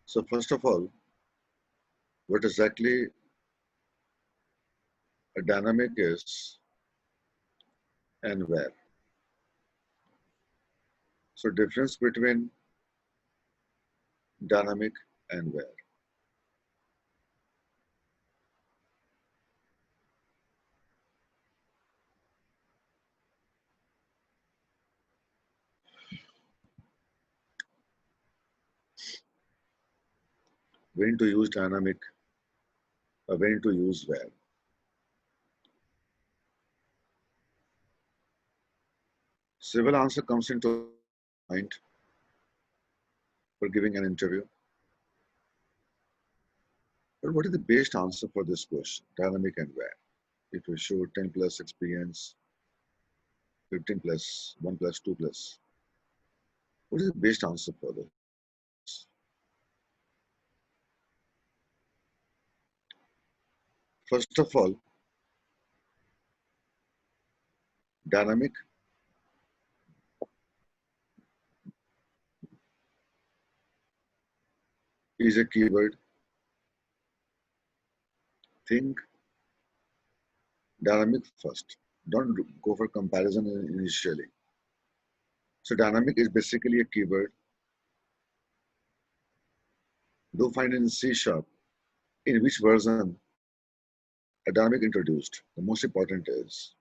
So first of all, what exactly a dynamic is and where. So difference between dynamic and where. When to use dynamic or when to use where. Several answer comes into mind for giving an interview. But what is the best answer for this question? Dynamic and where? If you show 10 plus experience, 15 plus, 1 plus, 2 plus, what is the best answer for this? First of all, dynamic is a keyword. Think dynamic first. Don't go for comparison initially. So dynamic is basically a keyword. Do find in C sharp in which version a dynamic introduced. The most important is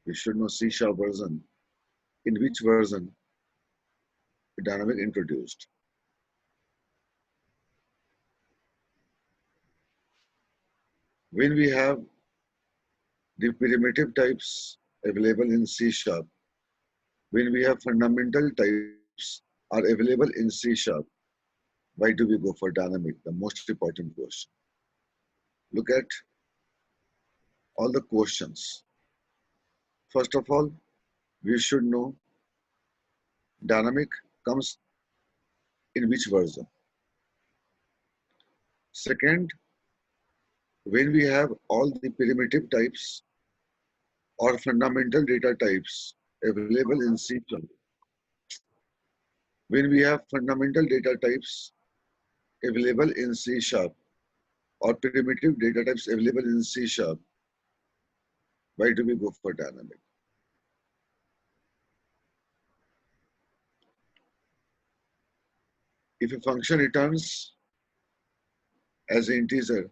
we should know C sharp version in which version a dynamic introduced. When we have the primitive types available in C sharp, when we have fundamental types are available in C sharp, why do we go for dynamic? The most important question. Look at all the questions. First of all, we should know dynamic comes in which version. Second, when we have all the primitive types or fundamental data types available in C sharp, when we have fundamental data types available in C sharp or primitive data types available in C sharp, why do we go for dynamic? If a function returns as an integer,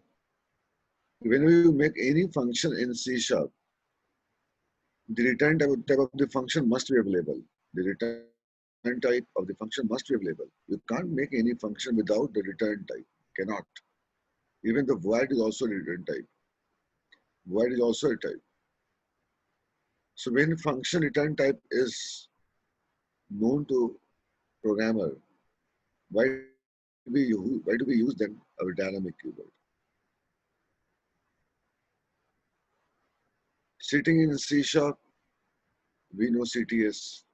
when we make any function in C sharp, the return type of the function must be available. The return type of the function must be available. You can't make any function without the return type. Cannot. Even the void is also a return type. Void is also a type. So when function return type is known to programmer, why do we use then our dynamic keyword? Sitting in C sharp, we know CTS.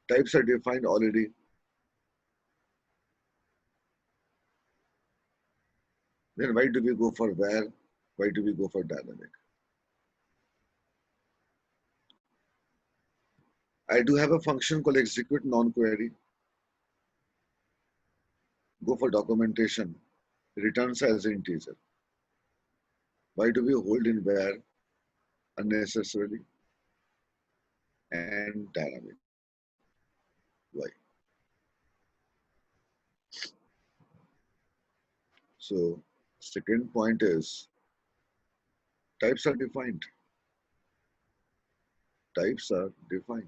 Types are defined already. Then why do we go for where? Why do we go for dynamic? I do have a function called execute non-query. Go for documentation. Returns as an integer. Why do we hold in where unnecessarily and dynamic? Why? So second point is types are defined. Types are defined.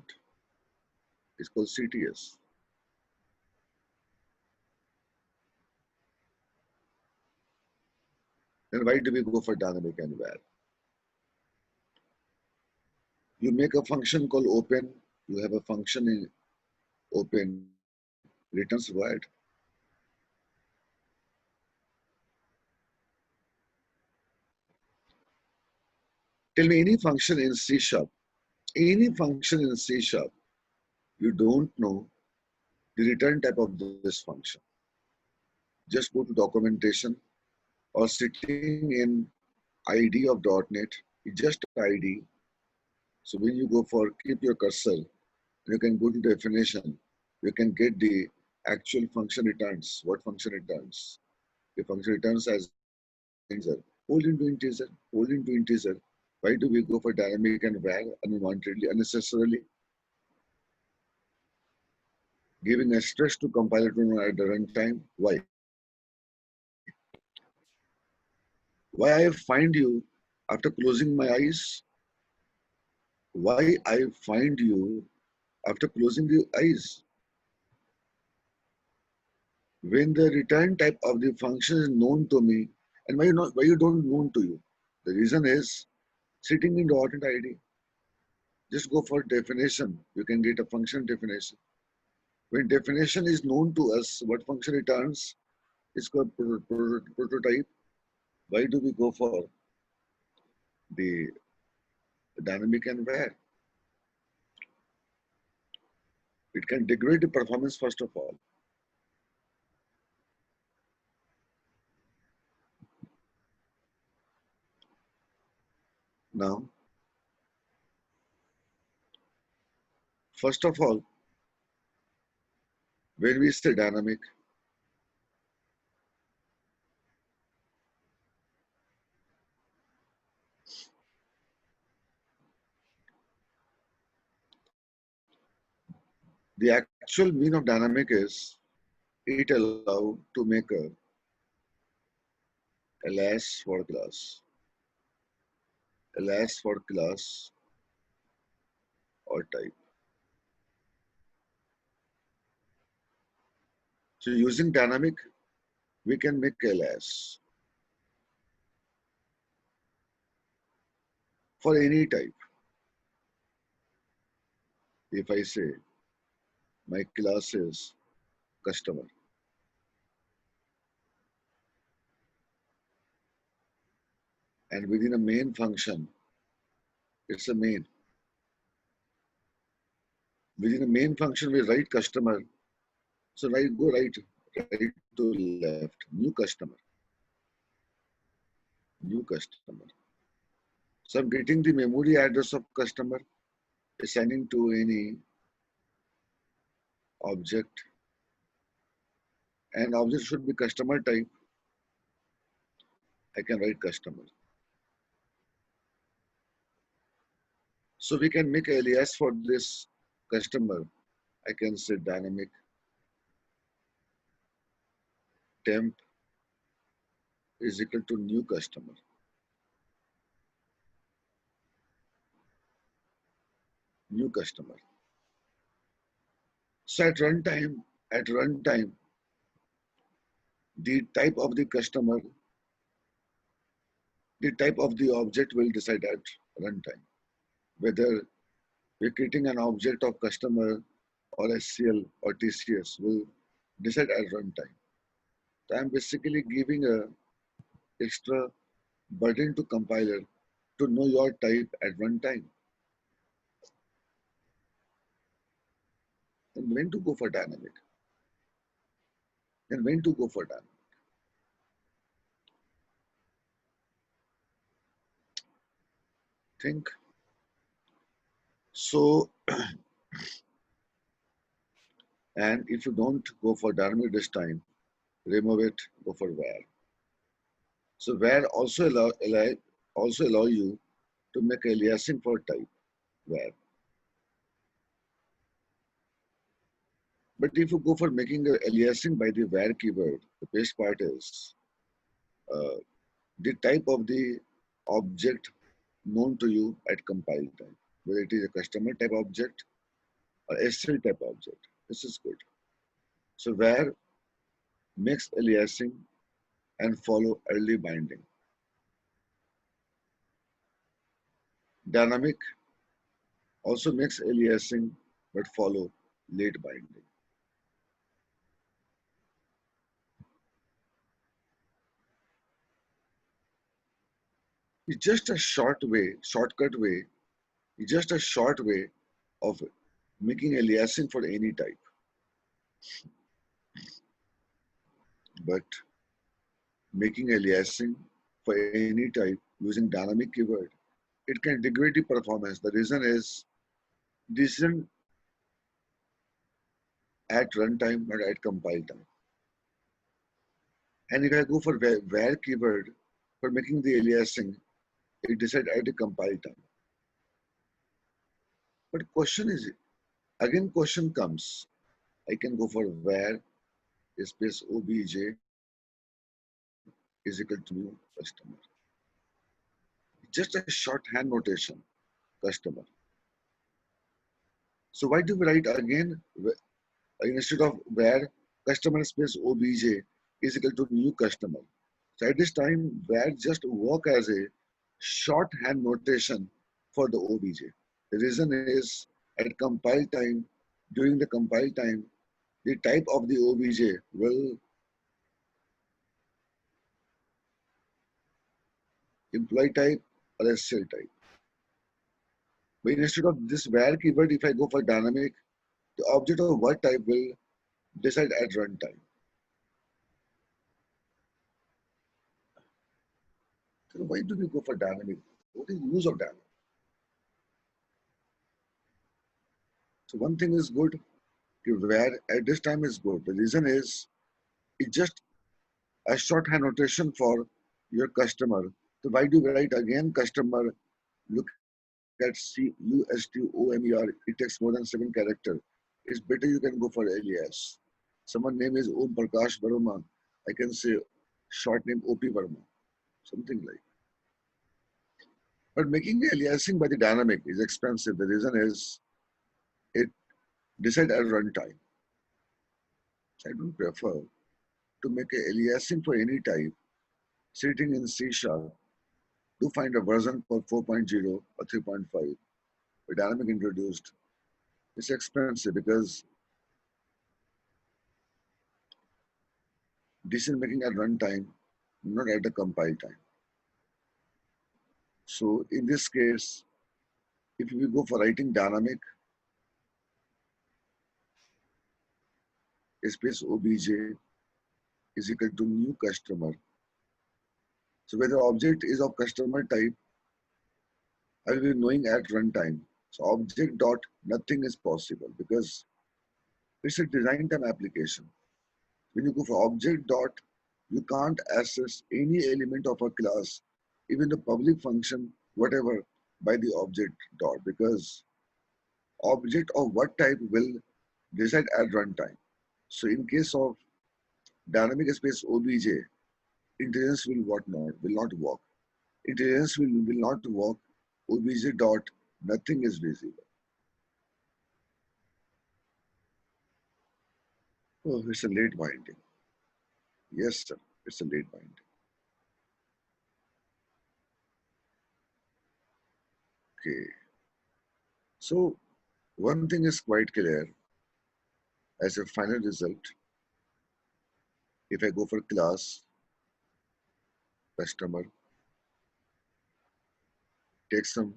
It's called CTS. Then why do we go for dynamic and where? You make a function called open. You have a function in open returns void. Tell me any function in C sharp. Any function in C sharp, you don't know the return type of this function. Just go to documentation or sitting in ID of .NET, just ID, So when you go for keep your cursor, you can go to definition. You can get the actual function returns. What function returns? The function returns as integer. Hold into integer. Hold into integer. Why do we go for dynamic and var unwantedly, unnecessarily? Giving a stress to compiler to know at the runtime. Why? Why I find you after closing my eyes? Why I find you after closing the eyes? When the return type of the function is known to me, and why you don't known to you? The reason is sitting in the alternate ID. Just go for definition. You can get a function definition. When definition is known to us, what function returns is called prototype. Why do we go for the dynamic and where? It can degrade the performance first of all. Now, first of all, when we say dynamic, the actual meaning of dynamic is it allows to make a alias for class, alias for class or type. So using dynamic, we can make alias for any type. If I say my class is customer, and within a main function, it's a main. Within a main function, we write customer. So go right to left, new customer. So I'm getting the memory address of customer, assigning to any object, and object should be customer type. I can write customer. So we can make alias for this customer. I can say dynamic temp is equal to new customer. New customer. So at runtime, the type of the customer, the type of the object will decide at runtime whether we're creating an object of customer or SCL or TCS will decide at runtime. So I'm basically giving a extra burden to compiler to know your type at runtime. And when to go for dynamic? And when to go for dynamic? Think. So, and if you don't go for dynamic this time, remove it, go for var. So var also allow you to make aliasing for type var. But if you go for making a aliasing by the var keyword, the best part is uh, the type of the object known to you at compile time, whether it is a customer type object or SL type object. This is good. So var makes aliasing and follow early binding. Dynamic also makes aliasing but follow late binding. It's just a shortcut way, it's just a short way of making aliasing for any type. But making aliasing for any type using dynamic keyword it can degrade the performance. The reason is decision at runtime, not at compile time. And if I go for where keyword for making the aliasing, it decide at the compile time. But question is, again question comes, I can go for where space obj is equal to new customer. Just a shorthand notation, customer. So why do we write again instead of where customer space obj is equal to new customer? So at this time, where just work as a shorthand notation for the obj. The reason is at compile time, during the compile time, the type of the obj will employee type or SL type. But instead of this where keyword, if I go for dynamic, the object of what type will decide at runtime. So why do we go for dynamic? What is the use of dynamic? So one thing is good, where at this time is good. The reason is it's just a shorthand notation for your customer. So why do we write again customer? Look at CUSTOMER. It takes more than 7 characters. It's better you can go for alias. Someone name is Om Prakash Verma. I can say short name OP Verma. Something like. But making aliasing by the dynamic is expensive. The reason is it decide at runtime. So I don't prefer to make a aliasing for any type sitting in C# to find a version for 4.0 or 3.5. The dynamic introduced. It's expensive because decision making at runtime, not at the compile time. So in this case, if we go for writing dynamic space obj is equal to new customer. So whether object is of customer type, I will be knowing at runtime. So object dot nothing is possible because it's a design time application. When you go for object dot, you can't access any element of a class, even the public function, whatever, by the object dot because object of what type will decide at runtime. So in case of dynamic space obj, intelligence will not work. Intelligence will not work. Obj dot nothing is visible. Oh, it's a late binding. Yes, sir. It's a late binding. Okay. So one thing is quite clear. As a final result, if I go for class, customer, take some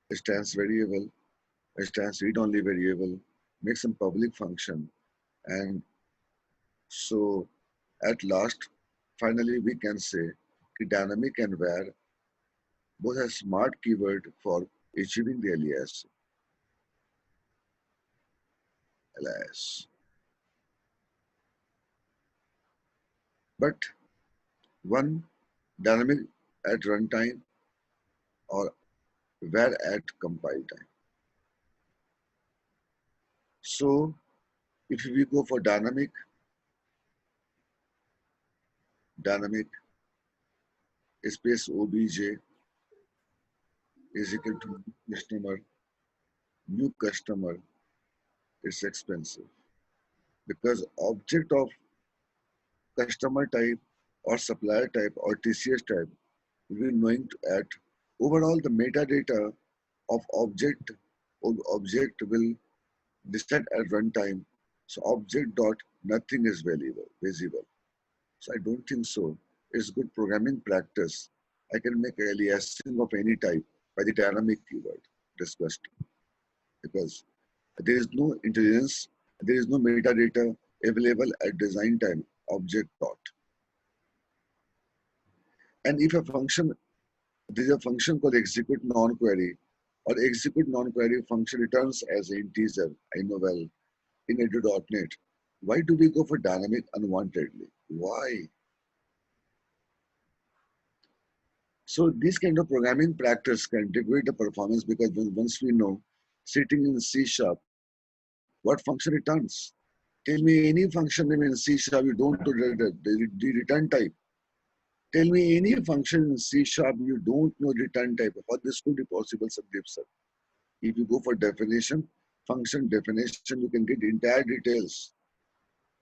instance variable, instance read-only variable, make some public function, and so at last, finally we can say dynamic and where both have smart keyword for achieving the alias. But one dynamic at runtime or where at compile time. So if we go for dynamic space obj is equal to new customer is expensive because object of customer type or supplier type or TCS type will be knowing to add overall the metadata of object will decide at runtime. So object dot nothing is visible. So I don't think so. It's good programming practice. I can make aliasing of any type by the dynamic keyword discussed because there is no intelligence, there is no metadata available at design time object dot. And if a function There is a function called execute non-query, or execute non-query function returns as an integer. I know well in edu.net. Why do we go for dynamic unwantedly? Why? So this kind of programming practice can degrade the performance because once we know sitting in C sharp, what function returns? Tell me any function name in C sharp you don't know the return type. Tell me any function in C sharp you don't know return type. How this could be possible, Sandeep sir? If you go for definition, function definition, you can get entire details.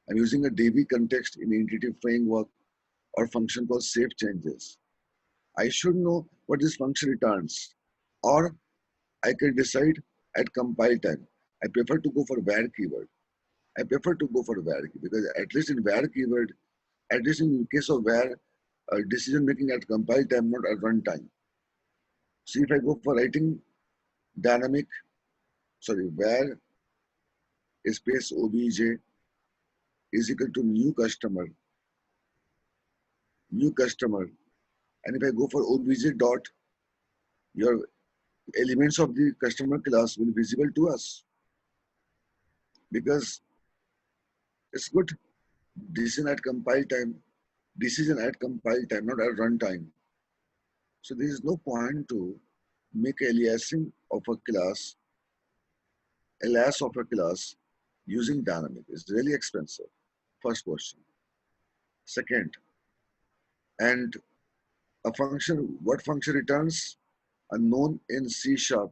I'm using a DB context in entity framework or function called save changes. I should know what this function returns, or I can decide at compile time. I prefer to go for var keyword. I prefer to go for var because at least in var keyword, at least in case of var, decision making at compile time, not at runtime. So if I go for writing dynamic, sorry, var space obj is equal to new customer, and if I go for obj dot, your elements of the customer class will be visible to us because it's good decision at compile time, decision at compile time, not at runtime. So there is no point to make aliasing of a class, alias of a class using dynamic. It's really expensive. First question. Second, and a function, what function returns? Unknown in C sharp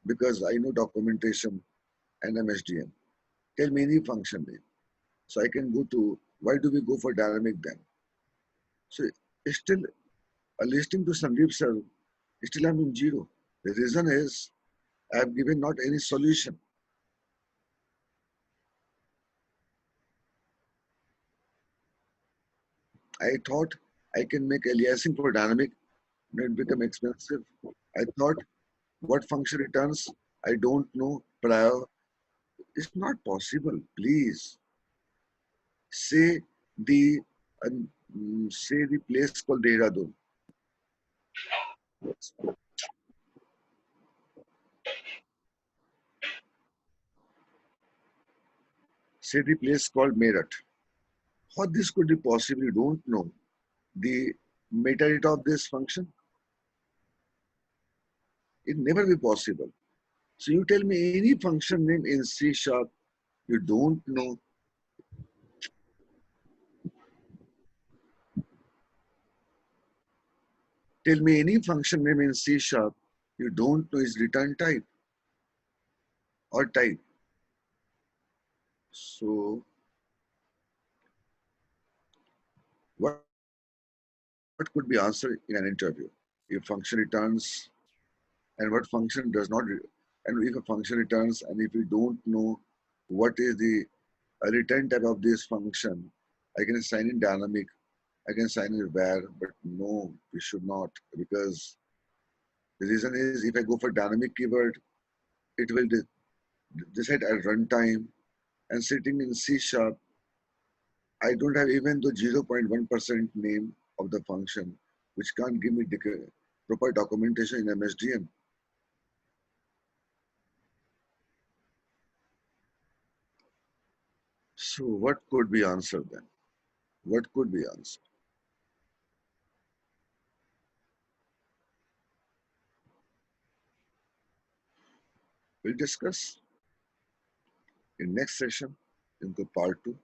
because I know documentation and MSDN. Tell me any function name. So I can go to, why do we go for dynamic then? So still listening to Sandeep sir, still I'm in zero. The reason is I have given not any solution. I thought I can make aliasing for dynamic, it become expensive. I thought what function returns, I don't know prior. It's not possible. Please say the say the place called Dehradun. Say the place called Meerut. How this could be possible? You don't know the metadata of this function. It never be possible. So you tell me any function name in C sharp you don't know. Tell me any function name in C sharp you don't know is return type or type. So what could be answered in an interview? If function returns and what function does not, and if a function returns and if you don't know what is the return type of this function, I can assign in dynamic, I can assign in var, but no, we should not because the reason is if I go for dynamic keyword, it will decide at runtime and sitting in C sharp, I don't have even the 0.1% name of the function, which can't give me proper documentation in MSDN. So what could be answered then? What could be answered? We'll discuss in next session into part 2.